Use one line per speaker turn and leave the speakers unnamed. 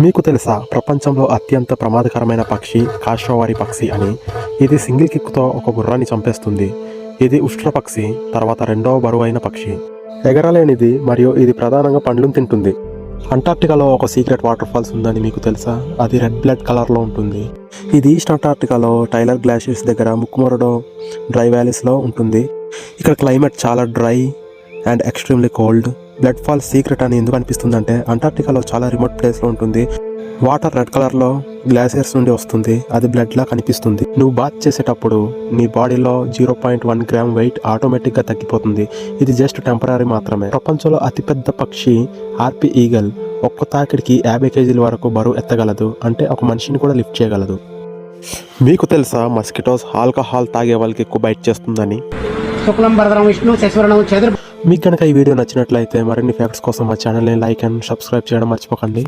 మీకు తెలుసా ప్రపంచంలో అత్యంత ప్రమాదకరమైన పక్షి కాష్వారి పక్షి అని. ఇది సింగిల్ కిక్తో ఒక గుర్రాన్ని చంపేస్తుంది. ఇది ఉష్ట్ర పక్షి తర్వాత రెండవ బరువైన పక్షి. ఎగరలేనిది మరియు ఇది ప్రధానంగా పండ్లను తింటుంది. అంటార్క్టికాలో ఒక సీక్రెట్ వాటర్ ఫాల్స్ ఉందని మీకు తెలుసా? అది రెడ్ బ్లడ్ కలర్లో ఉంటుంది. ఇది ఈస్ట్ అంటార్క్టికాలో టైలర్ గ్లాషియర్స్ దగ్గర ముక్కుమొరడో డ్రై వ్యాలీస్లో ఉంటుంది. ఇక్కడ క్లైమేట్ చాలా dry and extremely cold. Blood fall secret అని ఎందుకు అనిపిస్తుందంటే అంటార్క్టికాలో చాలా రిమోట్ ప్లేస్లో ఉంటుంది. వాటర్ రెడ్ కలర్లో గ్లాసియర్స్ నుండి వస్తుంది. అది బ్లడ్లా కనిపిస్తుంది. నువ్వు బాత్ చేసేటప్పుడు నీ బాడీలో 0.1 గ్రామ్ వెయిట్ ఆటోమేటిక్గా తగ్గిపోతుంది. ఇది జస్ట్ టెంపరీ మాత్రమే. ప్రపంచంలో అతిపెద్ద పక్షి హార్పీ ఈగల్ ఒక్క తాకిడికి 50 కేజీల వరకు బరువు ఎత్తగలదు. అంటే ఒక మనిషిని కూడా లిఫ్ట్ చేయగలదు. మీకు తెలుసా మస్కిటోస్ ఆల్కహాల్ తాగే వాళ్ళకి ఎక్కువ బైట్ చేస్తుందని? మీకు కనుక ఈ వీడియో నచ్చినట్లయితే మరిన్ని ఫ్యాక్ట్స్ కోసం మా ఛానల్ని లైక్ అండ్ సబ్స్క్రైబ్ చేయడం మర్చిపోకండి.